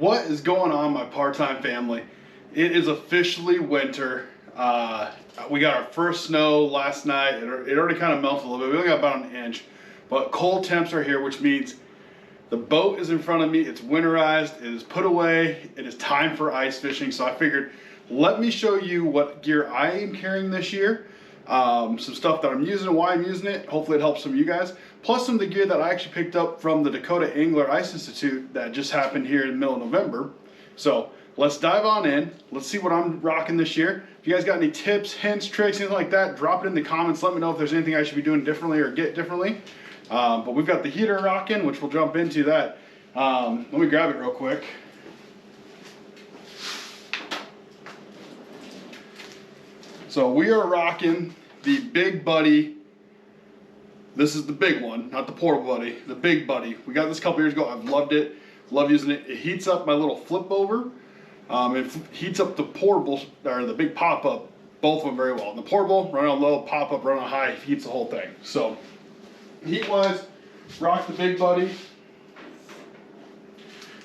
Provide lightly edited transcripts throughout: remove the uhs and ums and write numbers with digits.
What is going on, my part-time family? It is officially winter. We got our first snow last night. It already kind of melted a little bit. We only got about an inch, but cold temps are here, which means the boat is in front of me. It's winterized. It is put away. It is time for ice fishing. So I figured, let me show you what gear I am carrying this year. Some stuff that I'm using and why I'm using it. Hopefully it helps some of you guys. Plus some of the gear that I actually picked up from the Dakota Angler Ice Institute that just happened here in the middle of November. So let's dive on in. Let's see what I'm rocking this year. If you guys got any tips, hints, tricks, anything like that, drop it in the comments. Let me know if there's anything I should be doing differently or get differently. But we've got the heater rocking, which we'll jump into that. Let me grab it real quick. So we are rocking the Big Buddy. This is the big one, not the portable buddy, the Big Buddy. We got this a couple years ago. I've loved it, love using it. It heats up my little flip over. It heats up the portable, or the big pop-up, both of them very well. And the portable, run on low, pop-up, run on high, heats the whole thing. So heat-wise, rock the Big Buddy.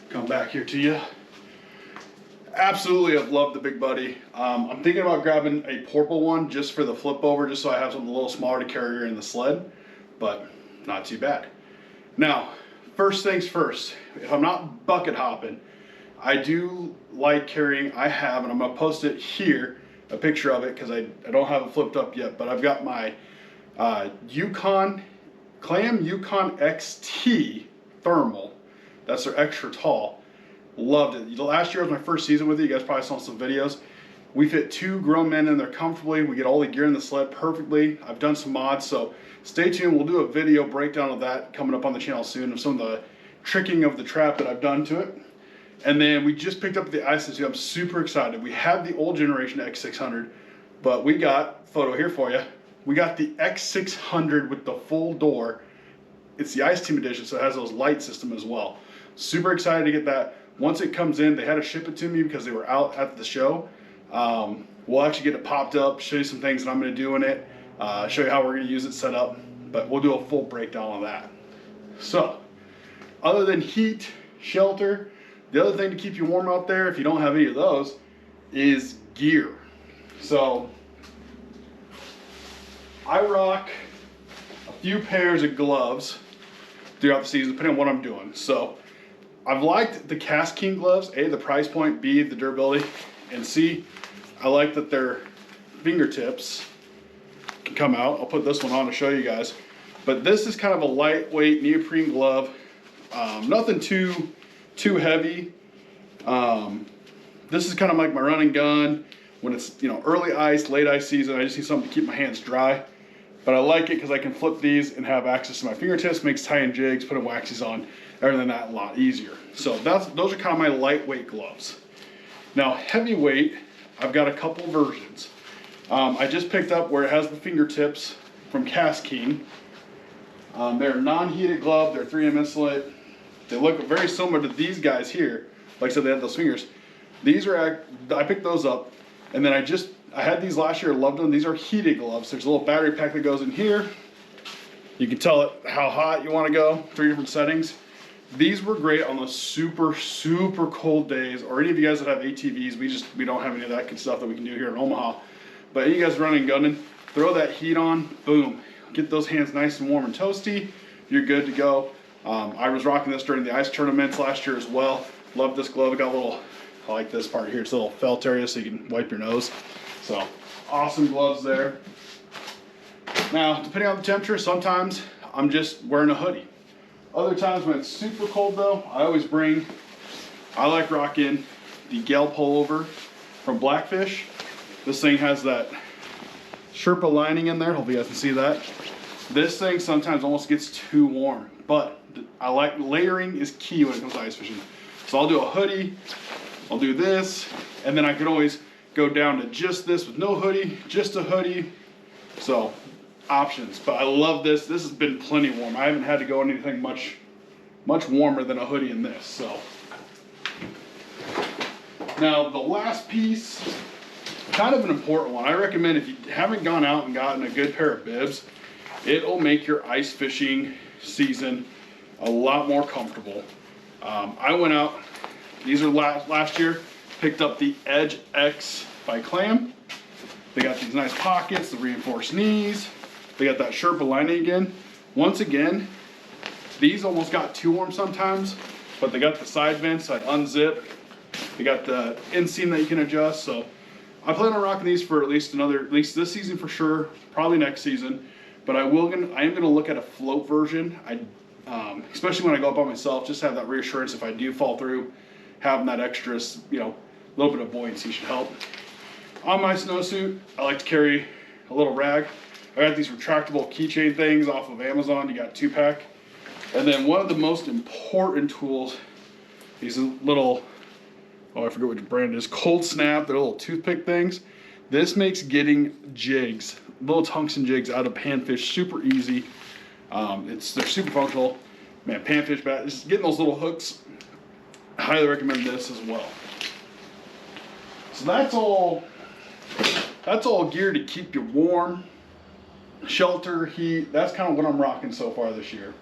Come back here to you. Absolutely, I've loved the Big Buddy. I'm thinking about grabbing a portable one just for the flip over, just so I have something a little smaller to carry in the sled, but not too bad. Now, first things first, if I'm not bucket hopping, I do like carrying, I have, and I'm gonna post it here, a picture of it, because I don't have it flipped up yet, but I've got my Clam Yukon XT thermal. That's their extra tall. Loved it. Last year was my first season with it. You guys probably saw some videos. We fit 2 grown men in there comfortably. We get all the gear in the sled perfectly. I've done some mods, so stay tuned. We'll do a video breakdown of that coming up on the channel soon, of some of the tricking of the trap that I've done to it. And then we just picked up the Ice Institute. I'm super excited. We had the old generation X600, but we got, photo here for you, we got the X600 with the full door. It's the Ice Team edition, so it has those light system as well. Super excited to get that. Once it comes in, they had to ship it to me because they were out at the show. We'll actually get it popped up, show you some things that I'm going to do in it, show you how we're going to use it set up, but we'll do a full breakdown on that. So, other than heat, shelter, the other thing to keep you warm out there, if you don't have any of those, is gear. So, I rock a few pairs of gloves throughout the season, depending on what I'm doing. So, I've liked the Cast King gloves, A, the price point, B, the durability, and C, I like that their fingertips can come out. I'll put this one on to show you guys. But this is kind of a lightweight neoprene glove. Nothing too heavy. This is kind of like my run and gun when it's, early ice, late ice season. I just need something to keep my hands dry. But I like it because I can flip these and have access to my fingertips, makes tying jigs, putting waxies on, everything that a lot easier. So those are kind of my lightweight gloves. Now heavyweight, I've got a couple versions. I just picked up where it has the fingertips from Cast King. They're a non-heated glove, they're 3M insulate. They look very similar to these guys here. Like I said, they have those fingers. These are, I picked those up, and then I had these last year, loved them. These are heated gloves. There's a little battery pack that goes in here. You can tell it how hot you want to go, 3 different settings. These were great on those super, super cold days, or any of you guys that have ATVs. We don't have any of that good stuff that we can do here in Omaha. But any of you guys running and gunning, throw that heat on, boom. Get those hands nice and warm and toasty. You're good to go. I was rocking this during the ice tournaments last year as well. Love this glove. It got a little, I like this part here. It's a little felt area so you can wipe your nose. So, awesome gloves there. Now, depending on the temperature, sometimes I'm just wearing a hoodie. Other times when it's super cold though, I like rocking the Gale pullover from Blackfish. This thing has that Sherpa lining in there. Hopefully you guys can see that. This thing sometimes almost gets too warm, but I like layering is key when it comes to ice fishing. So I'll do a hoodie, I'll do this, and then I can always go down to just this with no hoodie, just a hoodie. So options, but I love this. This has been plenty warm. I haven't had to go anything much warmer than a hoodie in this. So now the last piece, kind of an important one. I recommend if you haven't gone out and gotten a good pair of bibs, it'll make your ice fishing season a lot more comfortable. I went out These are last year. Picked up the Edge X by Clam. They got these nice pockets, the reinforced knees. They got that Sherpa lining again. Once again, these almost got too warm sometimes, but they got the side vents, so I unzip. They got the inseam that you can adjust. So I plan on rocking these for at least this season for sure, probably next season. But I am gonna look at a float version. Especially when I go up by myself, just have that reassurance if I do fall through, having that extra, little bit of buoyancy should help. On my snowsuit, I like to carry a little rag. I got these retractable keychain things off of Amazon. You got 2-pack. And then one of the most important tools, these little, I forget which brand it is, Cold Snap, they're little toothpick things. This makes getting jigs, little tungsten jigs out of panfish super easy. They're super functional. Man, panfish bat, just getting those little hooks, I highly recommend this as well. So that's all gear to keep you warm, shelter, heat. That's kind of what I'm rocking so far this year.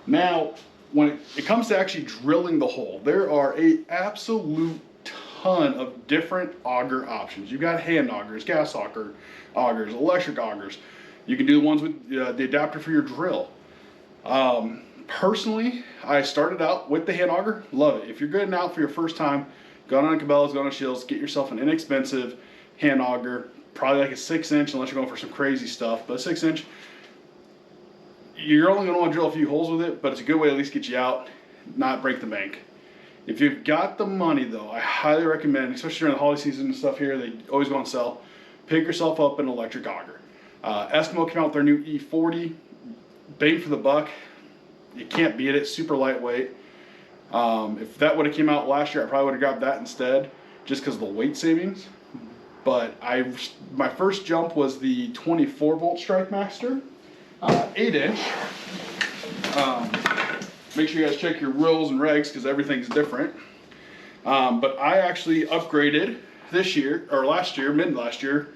Now, when it comes to actually drilling the hole, there are an absolute ton of different auger options. You've got hand augers, gas augers, electric augers. You can do the ones with the adapter for your drill. Personally, I started out with the hand auger. Love it. If you're good out for your first time, go on Cabela's, go on Shields, get yourself an inexpensive hand auger, probably like a 6-inch, unless you're going for some crazy stuff. But a 6-inch, you're only going to want to drill a few holes with it, but it's a good way to at least get you out, not break the bank. If you've got the money though, I highly recommend, especially during the holiday season and stuff here, they always go on sale, pick yourself up an electric auger. Eskimo came out with their new E40, bang for the buck. You can't beat it, super lightweight. If that would have came out last year, I probably would have grabbed that instead, just because of the weight savings. But my first jump was the 24-volt Strike Master, 8-inch. Make sure you guys check your rules and regs because everything's different. But I actually upgraded this year, or mid last year,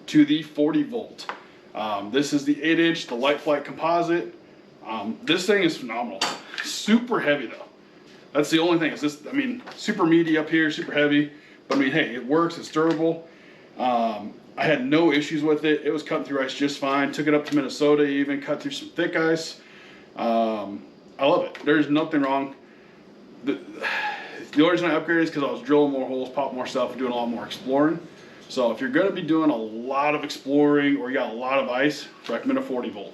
to the 40-volt. This is the 8-inch, the Light Flight composite. This thing is phenomenal. Super heavy though. That's the only thing. It's just, super meaty up here, super heavy. But hey, it works. It's durable. I had no issues with it. It was cutting through ice just fine. Took it up to Minnesota, even cut through some thick ice. I love it. There's nothing wrong. The only reason I upgraded is because I was drilling more holes, popping more stuff, and doing a lot more exploring. So if you're going to be doing a lot of exploring or you got a lot of ice, recommend a 40-volt.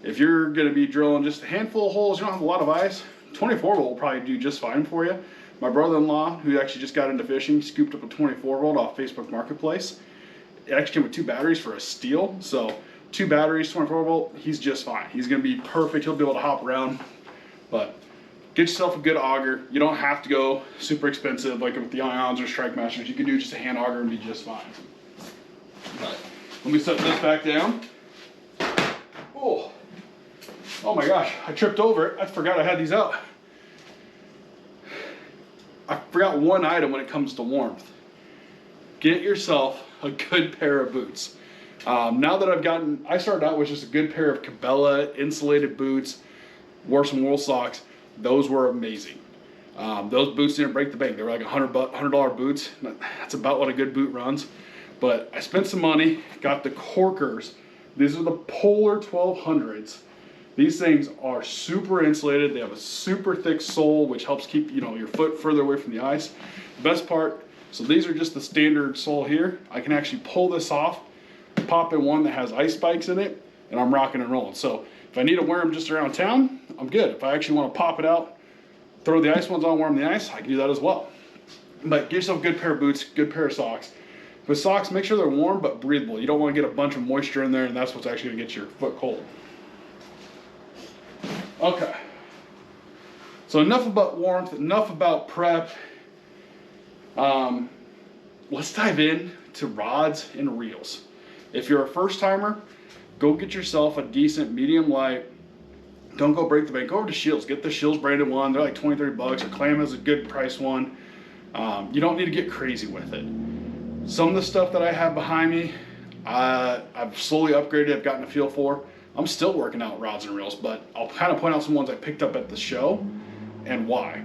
If you're going to be drilling just a handful of holes, you don't have a lot of ice, 24-volt will probably do just fine for you. My brother-in-law, who actually just got into fishing, scooped up a 24-volt off Facebook Marketplace. It actually came with 2 batteries for a steal. So 2 batteries, 24-volt, he's just fine. He's going to be perfect. He'll be able to hop around. But get yourself a good auger. You don't have to go super expensive like with the Ions or Strike Masters. You can do just a hand auger and be just fine. But let me set this back down. Oh my gosh, I tripped over it. I forgot I had these out. I forgot one item when it comes to warmth. Get yourself a good pair of boots. Now that I started out with just a good pair of Cabela insulated boots, wore some wool socks. Those were amazing. Those boots didn't break the bank. They were like $100 boots. That's about what a good boot runs. But I spent some money, got the Corkers. These are the Polar 1200s. These things are super insulated. They have a super thick sole, which helps keep your foot further away from the ice. The best part, so these are just the standard sole here. I can actually pull this off, pop in one that has ice spikes in it, and I'm rocking and rolling. So if I need to wear them just around town, I'm good. If I actually want to pop it out, throw the ice ones on, wear them in the ice, I can do that as well. But get yourself a good pair of boots, good pair of socks. With socks, make sure they're warm but breathable. You don't want to get a bunch of moisture in there, and that's what's actually going to get your foot cold. Okay. So enough about warmth, enough about prep. Let's dive in to rods and reels. If you're a first timer, go get yourself a decent medium light. Don't go break the bank. Go over to Shields. Get the Shields branded one. They're like 20, 30 bucks. Or Clam has a good price one. You don't need to get crazy with it. Some of the stuff that I have behind me, I've slowly upgraded. I've gotten a feel for. I'm still working out rods and reels, but I'll kind of point out some ones I picked up at the show and why.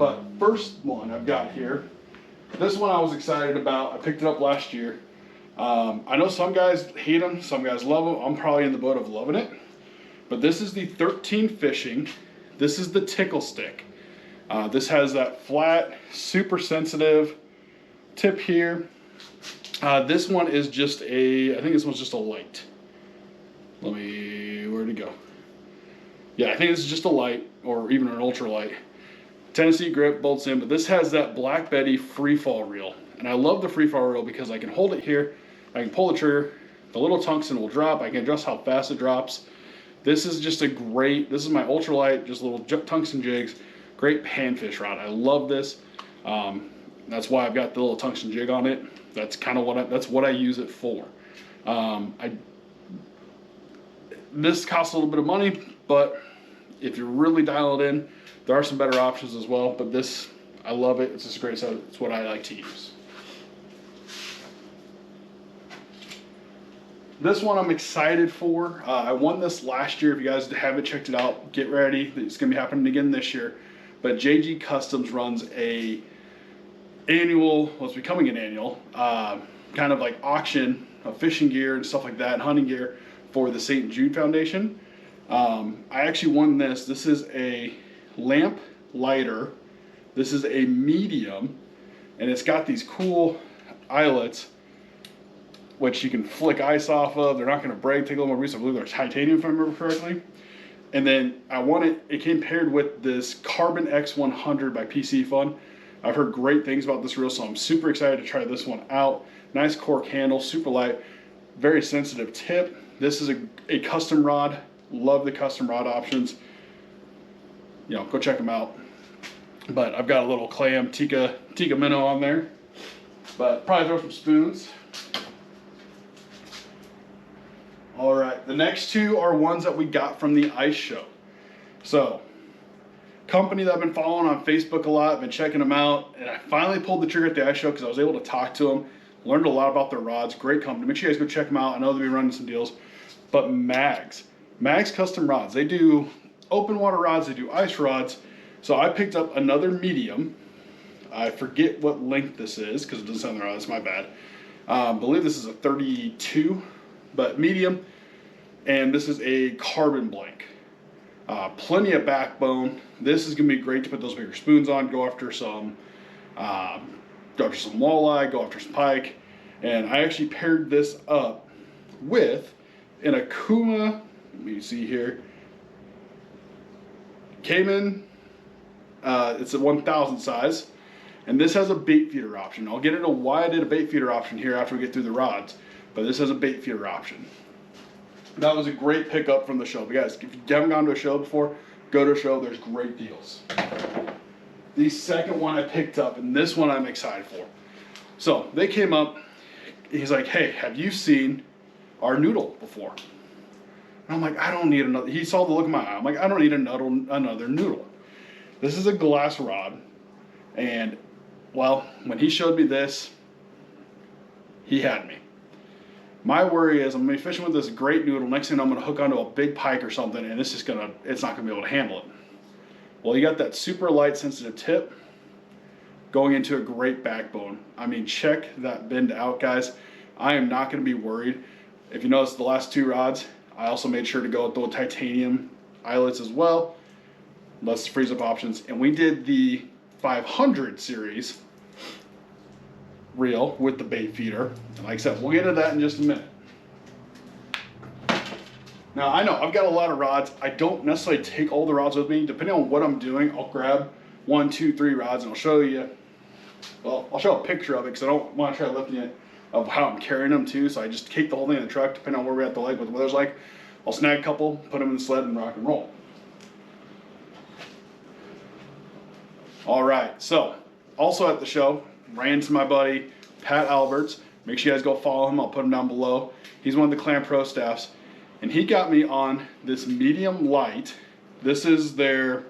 But first one I've got here, this one I was excited about. I picked it up last year. I know some guys hate them, some guys love them. I'm probably in the boat of loving it. But this is the 13 Fishing. This is the tickle stick. This has that flat, super sensitive tip here. This one is just a, I think this one's just a light. Where'd it go? Yeah, I think this is just a light, or even an ultralight. Tennessee grip, bolts in, but this has that Black Betty free fall reel. And I love the free fall reel because I can hold it here, I can pull the trigger, the little tungsten will drop, I can adjust how fast it drops. This is just a great, this is my ultralight, just little tungsten jigs, great panfish rod. I love this. That's why I've got the little tungsten jig on it. That's kind of what I use it for. This costs a little bit of money, but if you really dial it in, there are some better options as well. But this, I love it. It's just great. So it's what I like to use. This one I'm excited for. I won this last year. If you guys haven't checked it out, get ready. It's going to be happening again this year. But JG Customs runs a annual, well, it's becoming an annual, kind of like auction of fishing gear and stuff like that, and hunting gear for the St. Jude Foundation. I actually won this. This is a lamp lighter. This is a medium, and it's got these cool eyelets, which you can flick ice off of. They're not going to break. Take a little more research. I believe they're titanium, if I remember correctly. And then I won it. It came paired with this Carbon X100 by PC Fun. I've heard great things about this reel, so I'm super excited to try this one out. Nice cork handle, super light, very sensitive tip. This is a custom rod. Love the custom rod options. You know, go check them out. But I've got a little clam Tika minnow on there. But probably throw some spoons. All right, the next two are ones that we got from the ice show. So, company that I've been following on Facebook a lot, been checking them out, and I finally pulled the trigger at the ice show because I was able to talk to them, learned a lot about their rods. Great company. Make sure you guys go check them out. I know they'll be running some deals. But Mags Custom Rods. They do open water rods. They do ice rods. So I picked up another medium. I forget what length this is because it doesn't sound right. That's my bad. I believe this is a 32, but medium. And this is a carbon blank. Plenty of backbone. This is going to be great to put those bigger spoons on. Go after some walleye. Go after some pike. And I actually paired this up with an Akuma. Let me see here. Cayman. It's a 1000 size. And this has a bait feeder option. I'll get into why I did a bait feeder option here after we get through the rods. But this has a bait feeder option. That was a great pickup from the show. But guys, if you haven't gone to a show before, go to a show. There's great deals. The second one I picked up, and this one I'm excited for. So they came up. He's like, hey, have you seen our noodle before? And I'm like, I don't need another. He saw the look in my eye. I'm like, I don't need another noodle. This is a glass rod. And, well, when he showed me this, he had me. My worry is I'm going to be fishing with this great noodle. Next thing I'm going to hook onto a big pike or something, and it's not going to be able to handle it. Well, you got that super light sensitive tip going into a great backbone. I mean, check that bend out, guys. I am not going to be worried. If you notice the last two rods, I also made sure to go with the titanium eyelets as well. Less freeze up options. And we did the 500 series reel with the bait feeder. And like I said, we'll get to that in just a minute. Now, I know I've got a lot of rods. I don't necessarily take all the rods with me. Depending on what I'm doing, I'll grab 1, 2, 3 rods and I'll show you. Well, I'll show a picture of it because I don't want to try lifting it of how I'm carrying them too. So I just take the whole thing in the truck, depending on where we're at the lake, what the weather's like. I'll snag a couple, put them in the sled, and rock and roll. All right, so also at the show, ran into my buddy Pat Alberts. Make sure you guys go follow him. I'll put him down below. He's one of the Clam Pro staffs, and he got me on this medium light. This is their.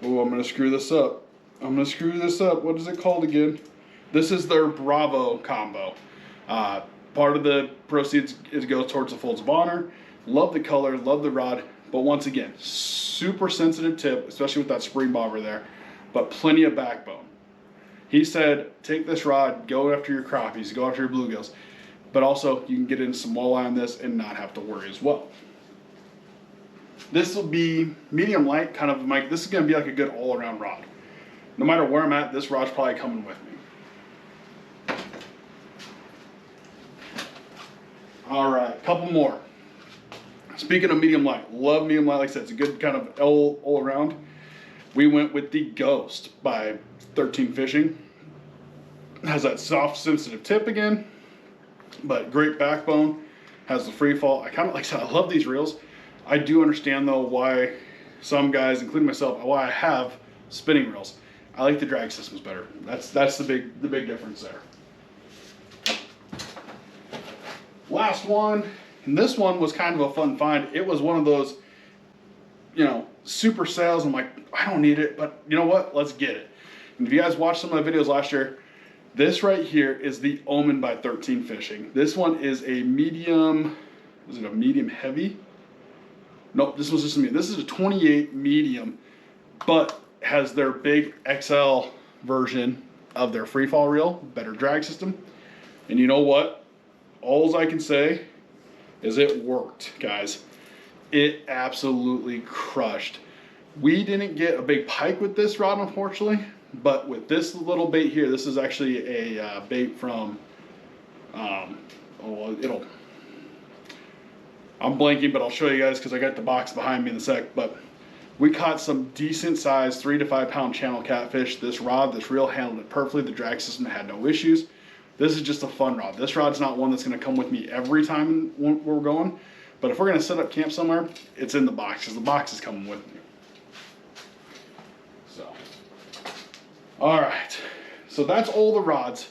Oh, I'm gonna screw this up. What is it called again? This is their Bravo combo. Part of the proceeds goes towards the Folds of Honor. Love the color, love the rod, but once again, super sensitive tip, especially with that spring bobber there. but plenty of backbone. He said, take this rod, go after your crappies, go after your bluegills, but also you can get in some walleye on this and not have to worry as well. This will be medium light, kind of like, this is going to be like a good all-around rod. No matter where I'm at, this rod's probably coming with me. All right, couple more. Speaking of medium light, love medium light. Like I said, it's a good kind of all around. We went with the Ghost by 13 Fishing. Has that soft, sensitive tip again, but great backbone. Has the free fall. I kind of, like I said, I love these reels. I do understand though why some guys, including myself, why I have spinning reels. I like the drag systems better. That's the big difference there. Last one, and this one was kind of a fun find. It was one of those, you know, super sales. I'm like, I don't need it, but you know what? Let's get it. And if you guys watched some of my videos last year, this right here is the Omen by 13 Fishing. This one is a medium, is it a medium heavy? Nope, this was just a medium. This is a 28 medium, but has their big XL version of their free fall reel, better drag system. And you know what? All I can say is it worked, guys. It absolutely crushed. We didn't get a big pike with this rod, unfortunately, but with this little bait here, this is actually a bait from, I'm blanking, but I'll show you guys because I got the box behind me in a sec. But we caught some decent sized 3 to 5 pound channel catfish. This rod, this reel handled it perfectly. The drag system had no issues. This is just a fun rod. This rod's not one that's going to come with me every time we're going. But if we're going to set up camp somewhere, it's in the box because the box is coming with me. So, all right. So that's all the rods.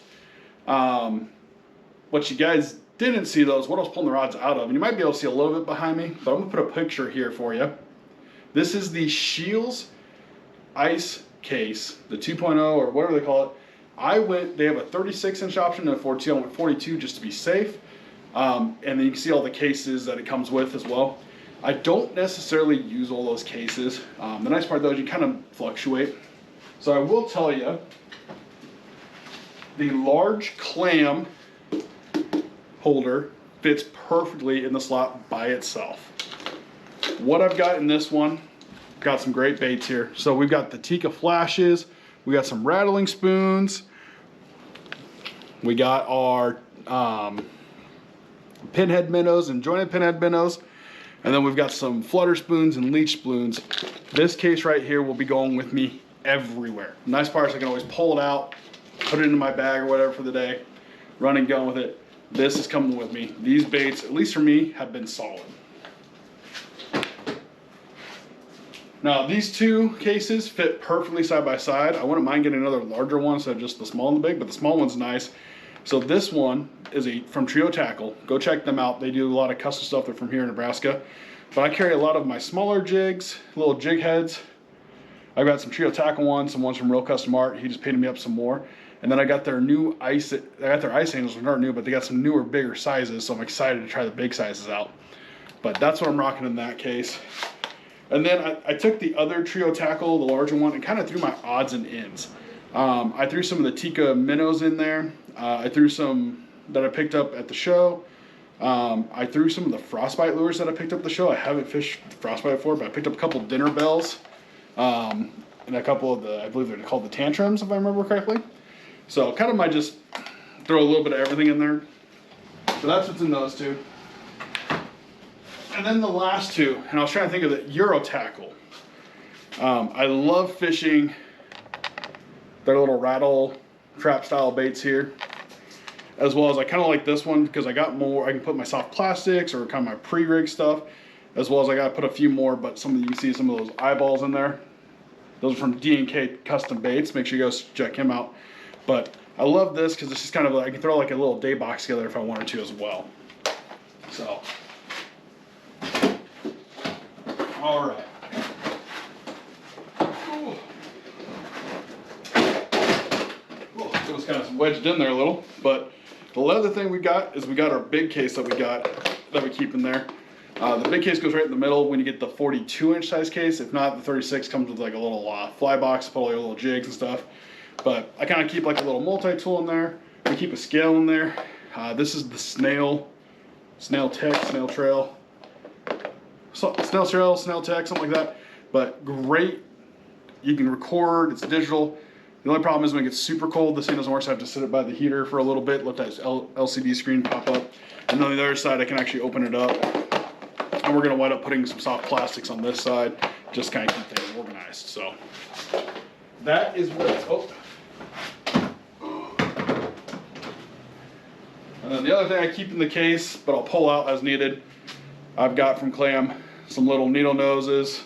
What you guys didn't see though is what I was pulling the rods out of. And you might be able to see a little bit behind me, but I'm going to put a picture here for you. This is the Shields ice case, the 2.0 or whatever they call it. They have a 36-inch option and a 42. I went 42 just to be safe. And then you can see all the cases that it comes with as well. I don't necessarily use all those cases. The nice part though is you kind of fluctuate. So I will tell you, the large clam holder fits perfectly in the slot by itself. What I've got in this one, got some great baits here. So we've got the Tika flashes, we got some rattling spoons, we got our pinhead minnows and jointed pinhead minnows, and then we've got some flutter spoons and leech spoons. This case right here will be going with me everywhere. Nice part is I can always pull it out, put it into my bag or whatever for the day, run and gun with it. This is coming with me. These baits, at least for me, have been solid. Now these two cases fit perfectly side by side. I wouldn't mind getting another larger one instead of just the small and the big, but the small one's nice. So this one is from Trio Tackle. Go check them out. They do a lot of custom stuff. They're from here in Nebraska. But I carry a lot of my smaller jigs, little jig heads. I've got some Trio Tackle ones, some ones from Real Custom Art. He just painted me up some more. And then I got their new ice handles, which aren't new, but they got some newer, bigger sizes. So I'm excited to try the big sizes out. But that's what I'm rocking in that case. And then I took the other Trio Tackle, the larger one, and kind of threw my odds and ends. I threw some of the Tika minnows in there. I threw some that I picked up at the show. I threw some of the frostbite lures that I picked up at the show. I haven't fished frostbite before, but I picked up a couple dinner bells. And a couple of I believe they're called the tantrums, if I remember correctly. So kind of might just throw a little bit of everything in there. So that's what's in those two. And then the last two, and I was trying to think of the Euro Tackle. I love fishing their little rattle trap style baits here, as well as I kind of like this one because I got more. I can put my soft plastics or kind of my pre-rig stuff, as well as I got to put a few more. But you can see some of those eyeballs in there. Those are from D&K Custom Baits. Make sure you guys check him out. But I love this because it's just kind of I can throw like a little day box together if I wanted to as well. So. All right. It was kind of wedged in there a little, but the other thing we got is we got our big case that we keep in there. The big case goes right in the middle when you get the 42-inch size case. If not, the 36 comes with like a little fly box, put all your little jigs and stuff. But I kind of keep like a little multi-tool in there. We keep a scale in there. This is the snail trail, something like that. But great. You can record. It's digital. The only problem is when it gets super cold, this thing doesn't work, so I have to sit it by the heater for a little bit, let that LCD screen pop up. And on the other side, I can actually open it up. And we're going to wind up putting some soft plastics on this side, just kind of keep things organized. So that is what it's, And then the other thing I keep in the case, but I'll pull out as needed, I've got from Clam some little needle noses,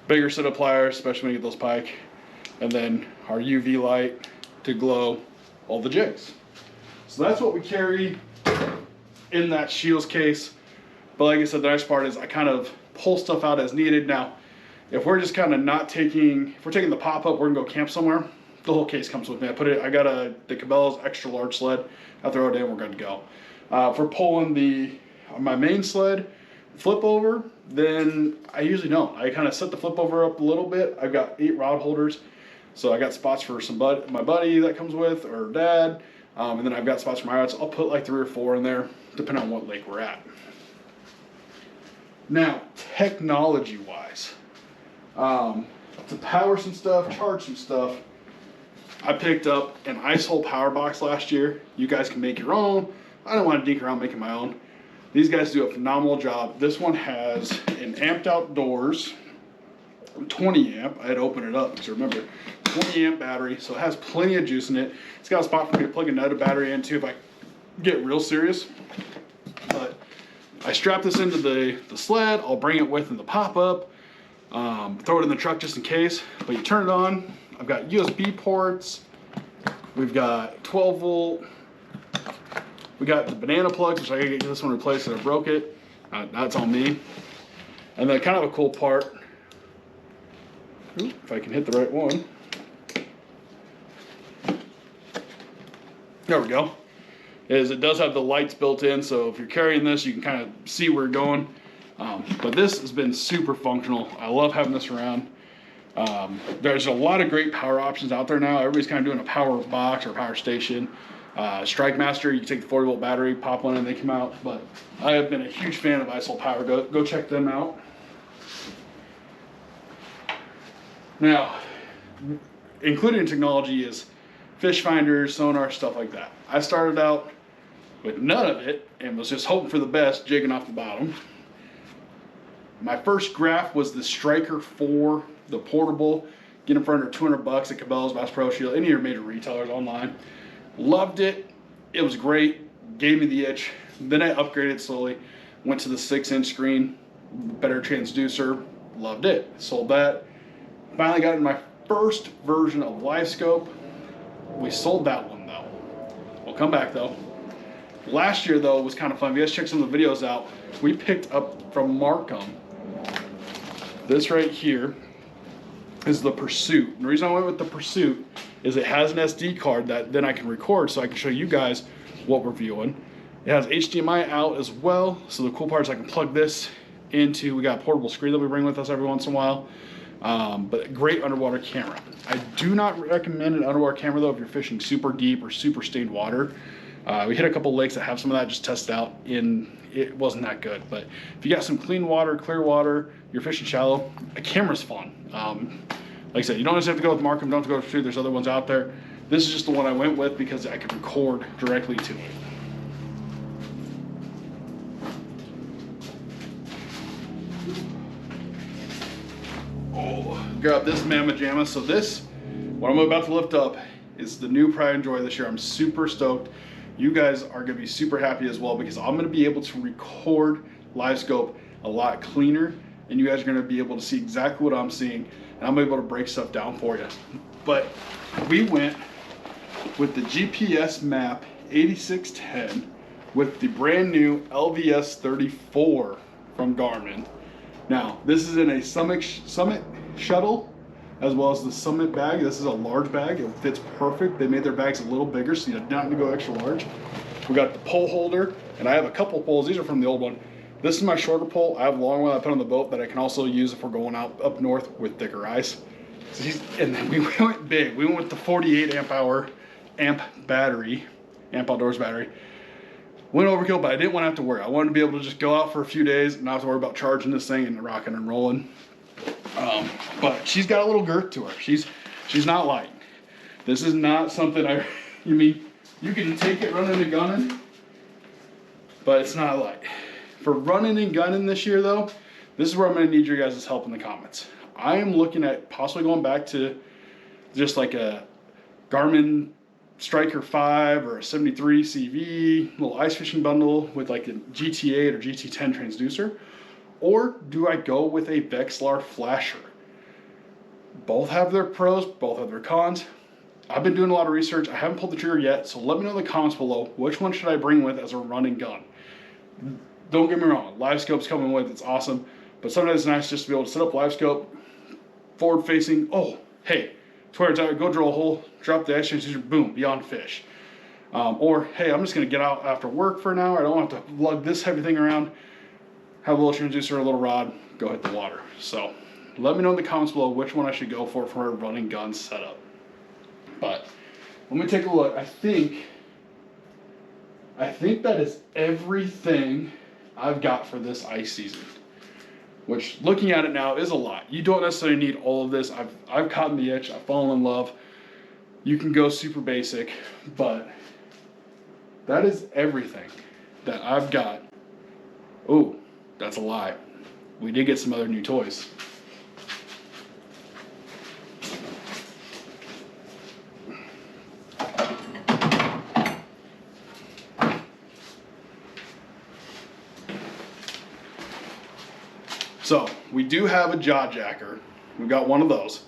bigger set of pliers, especially when you get those pike, and then our UV light to glow all the jigs. So that's what we carry in that Shields case. But like I said, the nice part is I kind of pull stuff out as needed. Now, if we're just kind of if we're taking the pop-up, we're gonna go camp somewhere, the whole case comes with me. I got the Cabela's extra large sled. I throw it in, we're good to go. If we're pulling my main sled, flip over, then I usually don't. I kind of set the flip over up a little bit. I've got 8 rod holders. So I got spots for my buddy that comes with, or dad. And then I've got spots for my rods. I'll put like 3 or 4 in there, depending on what lake we're at. Now, technology-wise, to power some stuff, charge some stuff, I picked up an ice hole power box last year. You guys can make your own. I don't want to dink around making my own. These guys do a phenomenal job. This one has an amped outdoors, 20 amp. I had to open it up because remember, 20 amp battery, so it has plenty of juice in it. It's got a spot for me to plug another battery into if I get real serious. But I strap this into the sled. I'll bring it with in the pop-up. Throw it in the truck just in case. But you turn it on. I've got USB ports. We've got 12 volt. We got the banana plugs, which I gotta get this one replaced because I broke it. That's on me. And then kind of a cool part, if I can hit the right one. There we go. Is it does have the lights built in, so if you're carrying this, you can kind of see where you're going. But this has been super functional. I love having this around. There's a lot of great power options out there now. Everybody's kind of doing a power box or power station. Strike Master, you can take the 40 volt battery, pop one and they come out. But I have been a huge fan of Ice Hole Power. Go check them out. Now, included in technology is fish finders, sonar, stuff like that. I started out with none of it and was just hoping for the best, jigging off the bottom. My first graph was the Striker 4, the portable. Get them for under 200 bucks at Cabela's, Bass Pro Shield, any of your major retailers online. Loved it. It was great. Gave me the itch. Then I upgraded slowly. Went to the 6-inch screen, better transducer. Loved it. Sold that. Finally got in my first version of LiveScope. We sold that one though. We'll come back though. Last year though was kind of fun. If you guys check some of the videos out, we picked up from Markham. This right here is the Pursuit. And the reason I went with the Pursuit is it has an SD card that then I can record so I can show you guys what we're viewing. It has HDMI out as well. So the cool part is I can plug this into, we got a portable screen that we bring with us every once in a while. But great underwater camera. I do not recommend an underwater camera though if you're fishing super deep or super stained water. We hit a couple lakes that have some of that, just test out, and it wasn't that good. But if you got some clean water, clear water, you're fishing shallow, a camera's fun. Like I said, you don't just have to go with Markham, don't have to go with Pursuit, there's other ones out there. This is just the one I went with because I could record directly to it. Oh, grab this Mamma Jamma. So this, what I'm about to lift up, is the new Pride and Joy this year. I'm super stoked. You guys are gonna be super happy as well because I'm gonna be able to record LiveScope a lot cleaner, and you guys are gonna be able to see exactly what I'm seeing, and I'm able to break stuff down for you. But we went with the GPS Map 8610 with the brand new LVS 34 from Garmin. Now, this is in a Summit shuttle as well as the Summit bag. This is a large bag. It fits perfect. They made their bags a little bigger, so you don't have to go extra large. We got the pole holder, and I have a couple poles. These are from the old one. This is my shorter pole. I have a long one I put on the boat that I can also use if we're going out up north with thicker ice. And then we went big. We went with the 48 amp battery, amp outdoors battery. Went overkill, but I didn't want to have to worry. I wanted to be able to just go out for a few days and not have to worry about charging this thing and rocking and rolling. But she's got a little girth to her. She's not light. This is not something you mean, you can take it running and gunning, but it's not light. For running and gunning this year though, this is where I'm gonna need your guys' help in the comments. I am looking at possibly going back to just like a Garmin Striker 5 or a 73 CV little ice fishing bundle with like a GT8 or GT10 transducer, or do I go with a Vexilar flasher? Both have their pros, both have their cons. I've been doing a lot of research. I haven't pulled the trigger yet, so let me know in the comments below which one should I bring with as a run and gun. Don't get me wrong, live scope's coming with, it's awesome, but sometimes it's nice just to be able to set up live scope, forward facing. Oh, hey, towards out, go drill a hole, drop the ice transducer, boom, beyond fish. Or hey, I'm just gonna get out after work for an hour. I don't have to lug this heavy thing around. Have a little transducer, a little rod, go hit the water. So let me know in the comments below which one I should go for a running gun setup. But let me take a look. I think that is everything I've got for this ice season, which looking at it now is a lot. You don't necessarily need all of this. I've caught the itch. I've fallen in love. You can go super basic, but that is everything that I've got. Oh, that's a lie. We did get some other new toys. So we do have a jaw jacker. We've got one of those.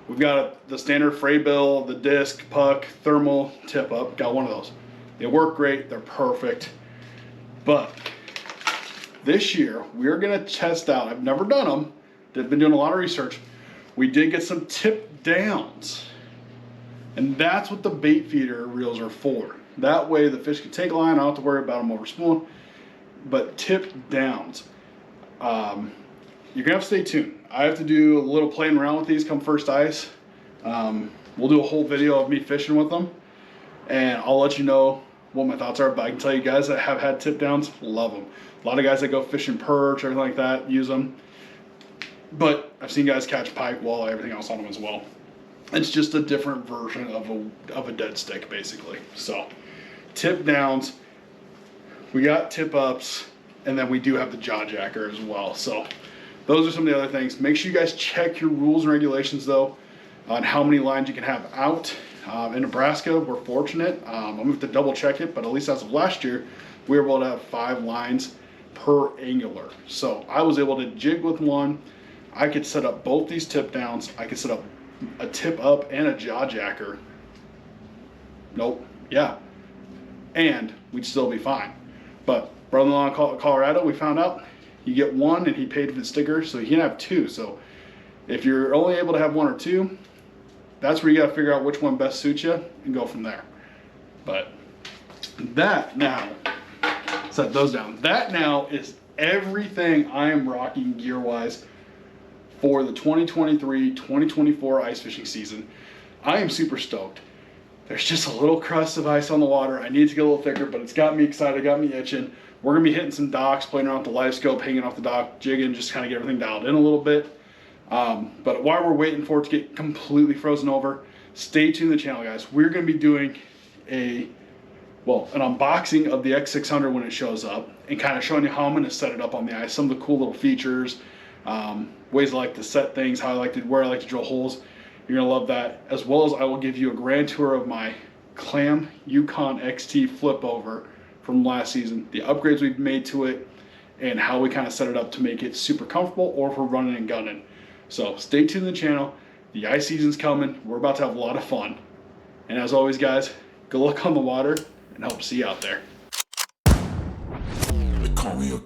We've got the standard fray bill, the disc, puck, thermal, tip up. Got one of those. They work great. They're perfect. But this year we're gonna test out. I've never done them. They've been doing a lot of research. We did get some tip downs, and that's what the bait feeder reels are for. That way the fish can take a line. I don't have to worry about them over spoon. But tip downs. You're gonna have to stay tuned. I have to do a little playing around with these come first ice. We'll do a whole video of me fishing with them, and I'll let you know what my thoughts are. But I can tell you guys that have had tip downs, love them. A lot of guys that go fishing perch, everything like that, use them. But I've seen guys catch pike, walleye, everything else on them as well. It's just a different version of a dead stick, basically. So tip downs, we got tip ups, and then we do have the jaw jacker as well. So those are some of the other things. Make sure you guys check your rules and regulations though on how many lines you can have out. In Nebraska, we're fortunate. I'm gonna have to double check it, but at least as of last year, we were able to have 5 lines per angular. So I was able to jig with one. I could set up both these tip downs. I could set up a tip up and a jaw jacker. Nope, yeah. And we'd still be fine. But brother-in-law in Colorado, we found out you get one and he paid for the sticker, so he can have 2. So if you're only able to have 1 or 2, that's where you got to figure out which one best suits you and go from there. But that now, set those down. That now is everything I am rocking gear-wise for the 2023-2024 ice fishing season. I am super stoked. There's just a little crust of ice on the water. I need to get a little thicker, but it's got me excited, got me itching. We're gonna be hitting some docks, playing around with the live scope, hanging off the dock, jigging, just kind of get everything dialed in a little bit. But while we're waiting for it to get completely frozen over, stay tuned to the channel, guys. We're gonna be doing an unboxing of the X600 when it shows up, and kind of showing you how I'm gonna set it up on the ice, some of the cool little features, ways I like to set things, where I like to drill holes. You're gonna love that, as well as I will give you a grand tour of my Clam Yukon XT flip over from last season, the upgrades we've made to it, and how we kind of set it up to make it super comfortable, or if we're running and gunning. So stay tuned to the channel. The ice season's coming. We're about to have a lot of fun. And as always, guys, good luck on the water, and hope to see you out there. They call me a